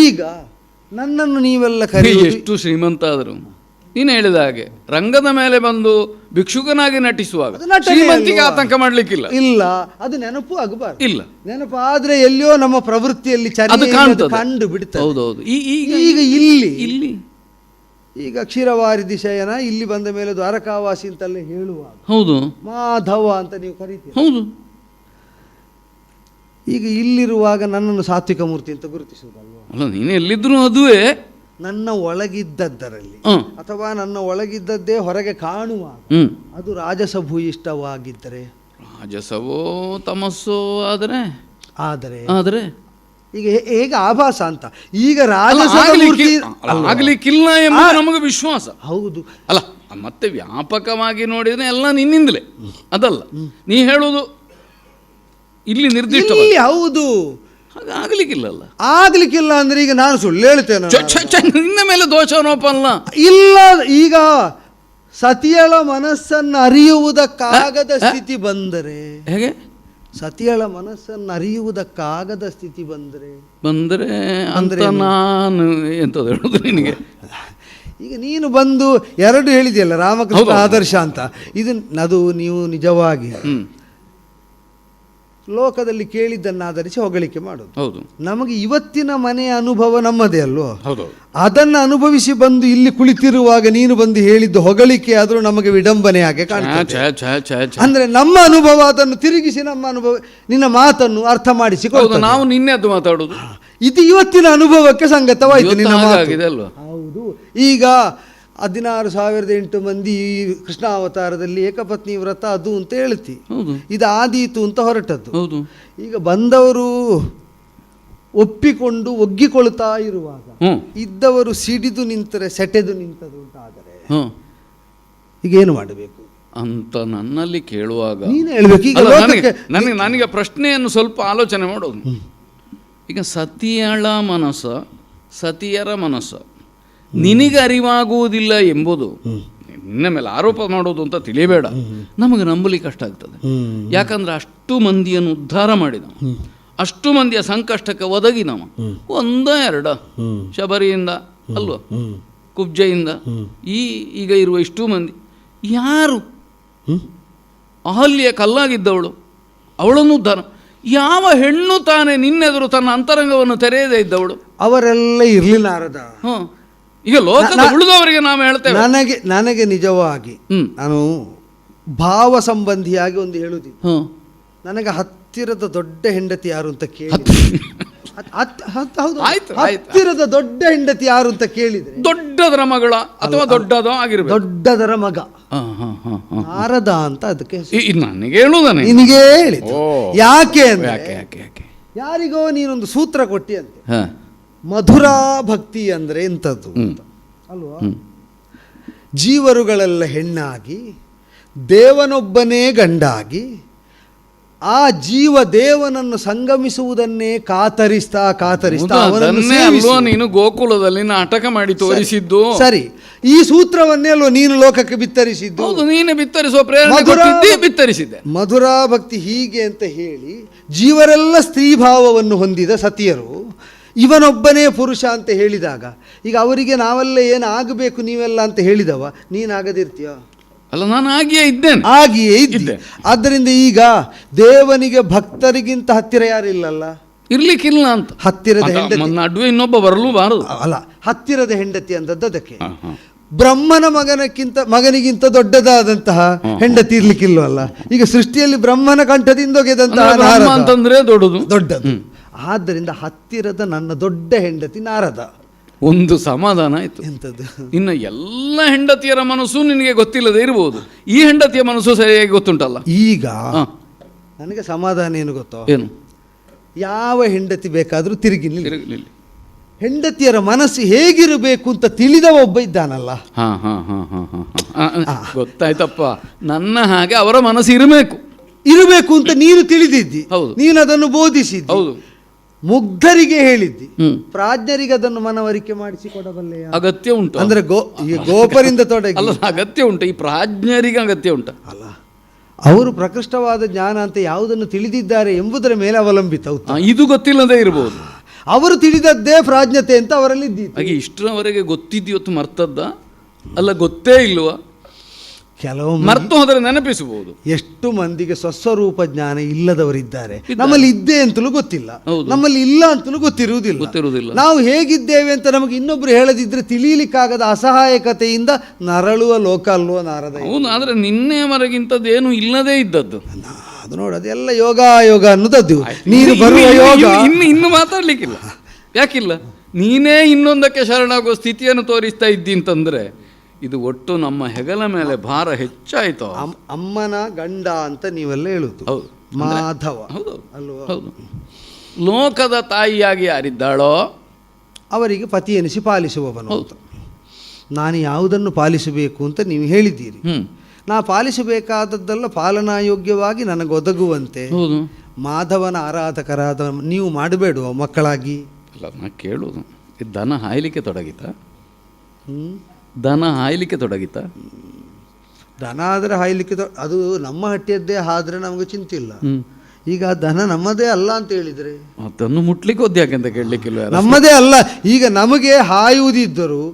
ಈಗ ನನ್ನನ್ನು ನೀವೆಲ್ಲ ಕರಿ ಎಷ್ಟು ಶ್ರೀಮಂತ ಆದರು. ನೀನು ಹೇಳಿದ ಹಾಗೆ ರಂಗದ ಮೇಲೆ ಬಂದು ಭಿಕ್ಷುಕನಾಗಿ ನಟಿಸುವಾಗ ಶ್ರೀಮಂತಿಗೆ ಆತಂಕ ಮಾಡ್ಲಿಕ್ಕಿಲ್ಲ. ಇಲ್ಲ, ಅದು ನೆನಪು ಆಗಬಾರ್ದು. ಇಲ್ಲ, ನೆನಪಾದ್ರೆ ಎಲ್ಲಿಯೋ ನಮ್ಮ ಪ್ರವೃತ್ತಿಯಲ್ಲಿ ಕಂಡು ಬಿಡ್ತದೆ. ಹೌದೌದು. ಈಗ ಇಲ್ಲಿ ಈಗ ಕ್ಷೀರವಾರಿಧಿ ಶಯನ ಇಲ್ಲಿ ಬಂದ ಮೇಲೆ ದ್ವಾರಕಾವಾಸಿ ಅಂತಲ್ಲೇ ಹೇಳುವಾಗ ಹೌದು ಮಾಧವ ಅಂತ ನೀವು ಕರೀತೀರಿ. ಹೌದು. ಈಗ ಇಲ್ಲಿರುವಾಗ ನನ್ನನ್ನು ಸಾತ್ವಿಕ ಮೂರ್ತಿ ಅಂತ ಗುರುತಿಸುವುದಲ್ವ? ಅಲ್ಲ, ನೀನು ಎಲ್ಲಿದ್ರು ಅದುವೇ ನನ್ನ ಒಳಗಿದ್ದದ್ದರಲ್ಲಿ ಅಥವಾ ನನ್ನ ಒಳಗಿದ್ದದ್ದೇ ಹೊರಗೆ ಕಾಣುವಾಗ ಅದು ರಾಜಸ ಭೂಯಿಷ್ಠವಾಗಿದ್ದರೆ, ರಾಜಸವೋ ತಮಸ್ಸೋ ಆದರೆ ಈಗ ಹೇಗೆ ಆಭಾಸ ಅಂತ. ಈಗ ರಾಜಸ ಆಗ್ಲಿಕ್ಕಿಲ್ಲ ಎಂಬುದು ನಮಗೆ ವಿಶ್ವಾಸ. ಹೌದು. ಅಲ್ಲ, ಮತ್ತೆ ವ್ಯಾಪಕವಾಗಿ ನೋಡಿದ್ರೆ ಎಲ್ಲ ನಿನ್ನಿಂದಲೇ ಅದಲ್ಲ. ನೀ ಹೇಳುವುದು ಇಲ್ಲಿ ನಿರ್ದಿಷ್ಟ. ಹೌದು, ಆಗ್ಲಿಕ್ಕಿಲ್ಲ ಅಂದ್ರೆ ಈಗ ನಾನು ಸುಳ್ಳು ಹೇಳ್ತೇನೆ? ನಿನ್ನ ಮೇಲೆ ದೋಷಾರೋಪ ಅಲ್ಲ. ಇಲ್ಲ, ಈಗ ಸತಿಯಳ ಮನಸ್ಸನ್ನು ಅರಿಯುವುದಕ್ಕಾಗದ ಸ್ಥಿತಿ ಬಂದರೆ, ಹೇಗೆ ಸತಿಯಳ ಮನಸ್ಸನ್ನು ಅರಿಯುವುದಕ್ಕಾಗದ ಸ್ಥಿತಿ ಬಂದರೆ ಅಂದ್ರೆ ನಾನು ಎಂತದ್ದು ಹೇಳುದು ನಿನಗೆ? ಈಗ ನೀನು ಬಂದು ಎರಡು ಹೇಳಿದೆಯಲ್ಲ, ರಾಮಕೃಷ್ಣ ಆದರ್ಶ ಅಂತ. ಅದು ನೀವು ನಿಜವಾಗಿ ಲೋಕದಲ್ಲಿ ಕೇಳಿದ್ದನ್ನಾಧರಿಸಿ ಹೊಗಳಿಕೆ ಮಾಡೋದು. ಹೌದು. ನಮಗೆ ಇವತ್ತಿನ ಮನೆಯ ಅನುಭವ ನಮ್ಮದೇ ಅಲ್ವೋ? ಅದನ್ನು ಅನುಭವಿಸಿ ಬಂದು ಇಲ್ಲಿ ಕುಳಿತಿರುವಾಗ ನೀನು ಬಂದು ಹೇಳಿದ್ದು ಹೊಗಳಿಕೆ ಆದರೂ ನಮಗೆ ವಿಡಂಬನೆ ಹಾಗೆ ಕಾಣ್ತದೆ. ಅಂದ್ರೆ ನಮ್ಮ ಅನುಭವ ಅದನ್ನು ತಿರುಗಿಸಿ ನಮ್ಮ ಅನುಭವ ನಿನ್ನ ಮಾತನ್ನು ಅರ್ಥ ಮಾಡಿಸಿ ನಾವು ನಿನ್ನೆ ಅದು ಮಾತಾಡುದು. ಇದು ಇವತ್ತಿನ ಅನುಭವಕ್ಕೆ ಸಂಗತವಾಯಿತು ನಿನ್ನ ಮಾತು. ಹೌದು. ಈಗ 16,008 ಮಂದಿ ಕೃಷ್ಣಾವತಾರದಲ್ಲಿ ಏಕಪತ್ನಿ ವ್ರತ ಅದು ಅಂತ ಹೇಳ್ತಿ. ಇದು ಆದೀತು ಅಂತ ಹೊರಟದ್ದು. ಈಗ ಬಂದವರು ಒಪ್ಪಿಕೊಂಡು ಒಗ್ಗಿಕೊಳ್ತಾ ಇರುವಾಗ ಇದ್ದವರು ಸಿಡಿದು ನಿಂತರೆ ಸೆಟೆದು ನಿಂತದು ಅಂತ ಆದರೆ ಈಗ ಏನು ಮಾಡಬೇಕು ಅಂತ ನನ್ನಲ್ಲಿ ಕೇಳುವಾಗ ನೀನು ಹೇಳ್ಬೇಕು. ನನಗೆ ಪ್ರಶ್ನೆಯನ್ನು ಸ್ವಲ್ಪ ಆಲೋಚನೆ ಮಾಡೋದು. ಈಗ ಸತಿಯರ ಮನಸ್ಸು ನಿನಗೆ ಅರಿವಾಗುವುದಿಲ್ಲ ಎಂಬುದು ನಿನ್ನ ಮೇಲೆ ಆರೋಪ ಮಾಡೋದು ಅಂತ ತಿಳಿಯಬೇಡ. ನಮಗೆ ನಂಬಲಿಕ್ಕೆ ಕಷ್ಟ ಆಗ್ತದೆ. ಯಾಕಂದ್ರೆ ಅಷ್ಟು ಮಂದಿಯನ್ನು ಉದ್ಧಾರ ಮಾಡಿದವ, ಅಷ್ಟು ಮಂದಿಯ ಸಂಕಷ್ಟಕ್ಕೆ ಒದಗಿನವ. ಒಂದ ಎರಡ ಶಬರಿಯಿಂದ ಅಲ್ವ, ಕುಬ್ಜೆಯಿಂದ ಈಗ ಇರುವ ಇಷ್ಟು ಮಂದಿ ಯಾರು? ಅಹಲ್ಯ ಕಲ್ಲಾಗಿದ್ದವಳು, ಅವಳನ್ನು ಉದ್ಧಾರ. ಯಾವ ಹೆಣ್ಣು ತಾನೇ ನಿನ್ನೆದುರು ತನ್ನ ಅಂತರಂಗವನ್ನು ತೆರೆಯದೇ ಇದ್ದವಳು? ಅವರೆಲ್ಲ ಇರಲಿಲ್ಲಾರದ. ಈಗ ಲೋಕದ ಉಳಿದವರಿಗೆ ನಾವು ಹೇಳ್ತೇವೆ. ನನಗೆ ನಿಜವಾಗಿ ನಾನು ಭಾವ ಸಂಬಂಧಿಯಾಗಿ ಒಂದು ಹೇಳುದಿಲ್ಲ. ನನಗೆ ಹತ್ತಿರದ ದೊಡ್ಡ ಹೆಂಡತಿ ಯಾರು ಅಂತ ಕೇಳಿ ಹೌದು ಆಯ್ತು, ಹತ್ತಿರದ ದೊಡ್ಡ ಹೆಂಡತಿ ಯಾರು ಅಂತ ಕೇಳಿದ್ರೆ ದೊಡ್ಡದರ ಮಗಳ ಅಥವಾ ದೊಡ್ಡದೋ ಆಗಿರ್ಬೇಕು. ದೊಡ್ಡದರ ಮಗ ನಾರದ ಅಂತ ಅದಕ್ಕೆ ನನಗೆ ಹೇಳುವುದಾನೆ ನಿನಗೆ ಹೇಳಿ. ಯಾಕೆ ಅಂದ್ರೆ ಯಾಕೆ ಯಾರಿಗೋ ನೀನೊಂದು ಸೂತ್ರ ಕೊಟ್ಟಿ ಅಂತೆ. ಮಧುರಾ ಭಕ್ತಿ ಅಂದ್ರೆ ಎಂಥದ್ದು ಅಂತ ಅಲ್ವಾ? ಜೀವರುಗಳೆಲ್ಲ ಹೆಣ್ಣಾಗಿ ದೇವನೊಬ್ಬನೇ ಗಂಡಾಗಿ ಆ ಜೀವ ದೇವನನ್ನು ಸಂಗಮಿಸುವುದನ್ನೇ ಕಾತರಿಸ್ತಾ ಅಲ್ವಾ ನೀನು ಗೋಕುಲದಲ್ಲಿ ನಾಟಕ ಮಾಡಿ ತೋರಿಸಿದ್ದು. ಸರಿ, ಈ ಸೂತ್ರವನ್ನೇ ಅಲ್ವಾ ನೀನು ಲೋಕಕ್ಕೆ ಬಿತ್ತರಿಸಿದ್ದು. ಹೌದು, ನೀನೆ ಬಿತ್ತರಿಸುವ ಪ್ರೇರಣೆ ಬಿತ್ತರಿಸಿದ್ದೆ. ಮಧುರಾ ಭಕ್ತಿ ಹೀಗೆ ಅಂತ ಹೇಳಿ ಜೀವರೆಲ್ಲ ಸ್ತ್ರೀಭಾವವನ್ನು ಹೊಂದಿದ ಸತಿಯರು ಇವನೊಬ್ಬನೇ ಪುರುಷ ಅಂತ ಹೇಳಿದಾಗ ಈಗ ಅವರಿಗೆ ನಾವೆಲ್ಲ ಏನು ಆಗಬೇಕು ನೀವೆಲ್ಲ ಅಂತ ಹೇಳಿದವ, ನೀನಾಗದಿರ್ತೀಯ? ಅಲ್ಲ, ನಾನು ಆಗಿಯೇ ಇದ್ದೆ. ಆದ್ದರಿಂದ ಈಗ ದೇವನಿಗೆ ಭಕ್ತರಿಗಿಂತ ಹತ್ತಿರ ಯಾರಿಲ್ಲಲ್ಲ, ಇರ್ಲಿಕ್ಕಿಲ್ಲ ಅಂತ. ಹತ್ತಿರದ ಹೆಂಡತಿ ನಡುವೆ ಇನ್ನೊಬ್ಬ ಬರಲೂಬಾರದು ಅಲ್ಲ, ಹತ್ತಿರದ ಹೆಂಡತಿ ಅಂತದ್ದು ಅದಕ್ಕೆ. ಬ್ರಹ್ಮನ ಮಗನಿಗಿಂತ ದೊಡ್ಡದಾದಂತಹ ಹೆಂಡತಿ ಇರ್ಲಿಕ್ಕಿಲ್ವಲ್ಲ. ಈಗ ಸೃಷ್ಟಿಯಲ್ಲಿ ಬ್ರಹ್ಮನ ಕಂಠದಿಂದೊಗೆದಂತಹ ಅಂತಂದ್ರೆ ದೊಡ್ಡದು. ಆದ್ದರಿಂದ ಹತ್ತಿರದ ನನ್ನ ದೊಡ್ಡ ಹೆಂಡತಿ ನಾರದ. ಒಂದು ಸಮಾಧಾನ ಆಯ್ತು. ಎಂಥದ್ದು? ಇನ್ನು ಎಲ್ಲ ಹೆಂಡತಿಯರ ಮನಸ್ಸು ನಿನಗೆ ಗೊತ್ತಿಲ್ಲದೆ ಇರಬಹುದು, ಈ ಹೆಂಡತಿಯ ಮನಸ್ಸು ಸರಿಯಾಗಿ ಗೊತ್ತುಂಟಲ್ಲ. ಈಗ ನನಗೆ ಸಮಾಧಾನ ಏನು ಗೊತ್ತೋ, ಏನು? ಯಾವ ಹೆಂಡತಿ ಬೇಕಾದರೂ ತಿರುಗಿ ಹೆಂಡತಿಯರ ಮನಸ್ಸು ಹೇಗಿರಬೇಕು ಅಂತ ತಿಳಿದವ ಒಬ್ಬ ಇದ್ದಾನಲ್ಲ. ಗೊತ್ತಾಯ್ತಪ್ಪ, ನನ್ನ ಹಾಗೆ ಅವರ ಮನಸ್ಸು ಇರಬೇಕು ಅಂತ ನೀನು ತಿಳಿದಿದ್ದಿ. ನೀನು ಅದನ್ನು ಬೋಧಿಸಿದ್ದಿ. ಹೌದು, ಮುಗ್ಧರಿಗೆ ಹೇಳಿದ್ದಿ. ಪ್ರಾಜ್ಞರಿಗೆ ಅದನ್ನು ಮನವರಿಕೆ ಮಾಡಿಸಿಕೊಡಬಲ್ಲೆಯ? ಅಗತ್ಯ ಉಂಟು. ಅಂದ್ರೆ ಗೋಪರಿಂದ ತೊಡಗಿ ಅಲ್ಲ, ಅಗತ್ಯ ಉಂಟು. ಈ ಪ್ರಾಜ್ಞರಿಗೆ ಅಗತ್ಯ ಉಂಟು ಅಲ್ಲ. ಅವರು ಪ್ರಕೃಷ್ಟವಾದ ಜ್ಞಾನ ಅಂತ ಯಾವುದನ್ನು ತಿಳಿದಿದ್ದಾರೆ ಎಂಬುದರ ಮೇಲೆ ಅವಲಂಬಿತ. ಇದು ಗೊತ್ತಿಲ್ಲದೆ ಇರಬಹುದು. ಅವರು ತಿಳಿದದ್ದೇ ಪ್ರಾಜ್ಞತೆ ಅಂತ ಅವರಲ್ಲಿ ಇದ್ದೀತು. ಹಾಗೆ ಇಷ್ಟರವರೆಗೆ ಗೊತ್ತಿದ್ಯೋತ್ತು ಮರ್ತದ್ದ ಅಲ್ಲ, ಗೊತ್ತೇ ಇಲ್ವಾ? ಕೆಲವು ಮರ್ತು ಹೋದರೆ ನೆನಪಿಸಬಹುದು. ಎಷ್ಟು ಮಂದಿಗೆ ಸ್ವಸ್ವರೂಪ ಜ್ಞಾನ ಇಲ್ಲದವರಿದ್ದಾರೆ. ನಮ್ಮಲ್ಲಿ ಇದ್ದೇ ಅಂತಲೂ ಗೊತ್ತಿಲ್ಲ, ನಮ್ಮಲ್ಲಿ ಇಲ್ಲ ಅಂತಲೂ ಗೊತ್ತಿರುವುದಿಲ್ಲ. ನಾವು ಹೇಗಿದ್ದೇವೆ ಅಂತ ನಮಗೆ ಇನ್ನೊಬ್ರು ಹೇಳದಿದ್ರೆ ತಿಳಿಯಲಿಕ್ಕಾಗದ ಅಸಹಾಯಕತೆಯಿಂದ ನರಳುವ ಲೋಕ ಅಲ್ವೋ ನಾರದ. ಹೌದು, ಆದರೆ ನಿನ್ನೆವರೆಗಿಂತದ್ದೇನು ಇಲ್ಲದೇ ಇದ್ದದ್ದು. ಅದು ನೋಡಿ, ಅದೆಲ್ಲ ಯೋಗ ಅನ್ನೋದದ್ದು. ನೀನು ಬರುವ ಯೋಗ ಇನ್ನು ಮಾತಾಡ್ಲಿಕ್ಕಿಲ್ಲ. ಯಾಕಿಲ್ಲ? ನೀನೇ ಇನ್ನೊಂದಕ್ಕೆ ಶರಣಾಗುವ ಸ್ಥಿತಿಯನ್ನು ತೋರಿಸ್ತಾ ಇದ್ದಿ ಅಂತಂದ್ರೆ ಇದು ಒಟ್ಟು ನಮ್ಮ ಹೆಗಲ ಮೇಲೆ ಭಾರ ಹೆಚ್ಚಾಯಿತು. ಅಮ್ಮನ ಗಂಡ ಅಂತ ನೀವೆಲ್ಲ ಹೇಳುದು. ಹೌದು, ಮಾಧವ. ಹೌದು ಅಲ್ವಾ? ಹೌದು. ಲೋಕದ ತಾಯಿಯಾಗಿ ಯಾರಿದ್ದಾಳೋ ಅವರಿಗೆ ಪತಿ ಎನಿಸಿ ಪಾಲಿಸುವವನು. ನಾನು ಯಾವುದನ್ನು ಪಾಲಿಸಬೇಕು ಅಂತ ನೀವು ಹೇಳಿದ್ದೀರಿ. ನಾ ಪಾಲಿಸಬೇಕಾದದ್ದೆಲ್ಲ ಪಾಲನಾಯೋಗ್ಯವಾಗಿ ನನಗೊದಗುವಂತೆ ಮಾಧವನ ಆರಾಧಕರಾದ ನೀವು ಮಾಡಬೇಡುವ ಮಕ್ಕಳಾಗಿ. ಅಲ್ಲ, ನಾ ಕೇಳುವುದು, ದನ ಹಾಯ್ಲಿಕ್ಕೆ ತೊಡಗಿತಾ? ದನ ಹಾಯ್ಲಿಕ್ಕೆ ತೊಡಗಿತಾ? ದನ ಆದರೆ ಹಾಯ್ಲಿಕ್ಕೆ ಅದು ನಮ್ಮ ಹಟ್ಟಿಯದ್ದೇ ಆದ್ರೆ ನಮಗೆ ಚಿಂತೆ ಇಲ್ಲ. ಈಗ ದನ ನಮ್ಮದೇ ಅಲ್ಲ ಅಂತ ಹೇಳಿದ್ರೆ ಅದನ್ನು ಮುಟ್ಲಿಕ್ಕೆ ಒದ್ಯಾಕೆ ಅಂತ ಕೇಳಲಿಕ್ಕಿಲ್ಲ. ನಮ್ಮದೇ ಅಲ್ಲ. ಈಗ ನಮಗೆ ಹಾಯುವುದಿದ್ದರು,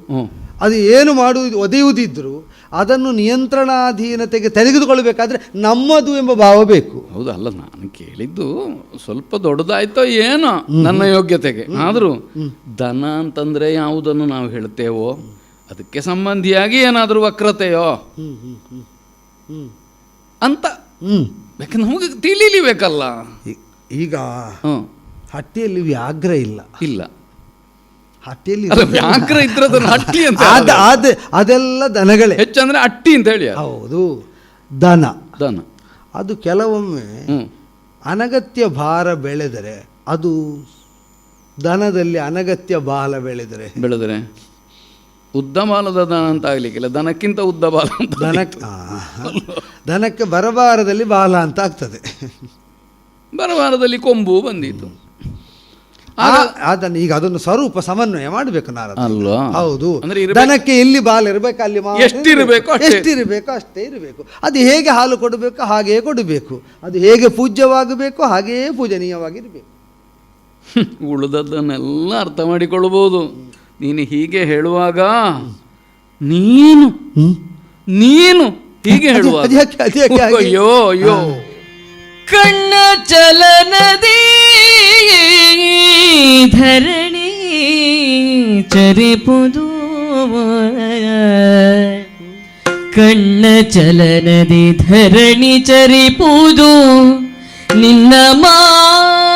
ಅದು ಏನು ಮಾಡುವುದು ಒದೆಯುವುದಿದ್ರು ಅದನ್ನು ನಿಯಂತ್ರಣಾಧೀನತೆಗೆ ತೆಗೆದುಕೊಳ್ಬೇಕಾದ್ರೆ ನಮ್ಮದು ಎಂಬ ಭಾವ ಬೇಕು. ಹೌದಲ್ಲ, ನಾನು ಕೇಳಿದ್ದು ಸ್ವಲ್ಪ ದೊಡ್ಡದಾಯ್ತೋ ಏನೋ ನನ್ನ ಯೋಗ್ಯತೆಗೆ. ಆದರೂ ದನ ಅಂತಂದ್ರೆ ಯಾವುದನ್ನು ನಾವು ಹೇಳ್ತೇವೋ ಅದಕ್ಕೆ ಸಂಬಂಧಿಯಾಗಿ ಏನಾದರೂ ವಕ್ರತೆಯೋ ಅಂತ ಯಾಕೆ ನಮಗೆ ತಿಳಿಲಿಬೇಕಲ್ಲ. ಈಗ ಹಟ್ಟಿಯಲ್ಲಿ ವ್ಯಾಘ್ರ ಇಲ್ಲ. ಹಟ್ಟಿಯಲ್ಲಿ ವ್ಯಾಘ್ರ ಇದ್ರದನ್ನು ಹಟ್ಟಿ ಅಂತ ಅದೆಲ್ಲ ದನಗಳೇ ಹೆಚ್ಚಂದ್ರೆ ಅಟ್ಟಿ ಅಂತ ಹೇಳಿ. ಹೌದು, ದನ ಅದು ಕೆಲವೊಮ್ಮೆ ಅನಗತ್ಯ ಭಾರ ಬೆಳೆದರೆ, ಅದು ದನದಲ್ಲಿ ಅನಗತ್ಯ ಬಾಲ ಬೆಳೆದರೆ ಉದ್ದ ಬಾಲದ ದನ ಅಂತ ಆಗ್ಲಿಕ್ಕಿಲ್ಲ, ದನಕ್ಕಿಂತ ಉದ್ದ ಬಾಲ ಅಂತ. ದನಕ್ಕೆ ಬರಬಾರದಲ್ಲಿ ಬಾಲ ಅಂತ ಆಗ್ತದೆ, ಬರಬಾರದಲ್ಲಿ ಕೊಂಬು ಬಂದಿತ್ತು. ಅದನ್ನು ಈಗ ಅದನ್ನು ಸ್ವರೂಪ ಸಮನ್ವಯ ಮಾಡಬೇಕು ನಾರದ ಅಲ್ವಾ? ಹೌದು. ದನಕ್ಕೆ ಎಲ್ಲಿ ಬಾಲ ಇರಬೇಕು ಅಲ್ಲಿ ಎಷ್ಟಿರಬೇಕು ಅಷ್ಟೇ ಇರಬೇಕು. ಅದು ಹೇಗೆ ಹಾಲು ಕೊಡಬೇಕು ಹಾಗೆಯೇ ಕೊಡಬೇಕು. ಅದು ಹೇಗೆ ಪೂಜ್ಯವಾಗಬೇಕು ಹಾಗೆಯೇ ಪೂಜನೀಯವಾಗಿರಬೇಕು. ಉಳಿದದ್ದನ್ನೆಲ್ಲ ಅರ್ಥ ಮಾಡಿಕೊಳ್ಳಬಹುದು. ನೀನು ಹೀಗೆ ಹೇಳುವಾಗ ನೀನು ಹೀಗೆ ಹೇಳುವಾಗ ಅಯ್ಯೋ ಅಯ್ಯೋ ಕಣ್ಣ ಚಲನದಿ ಧರಣಿ ಚರಿಪುದು, ಕಣ್ಣ ಚಲನದಿ ಧರಣಿ ಚರಿಪುದು, ನಿನ್ನ ಮಾ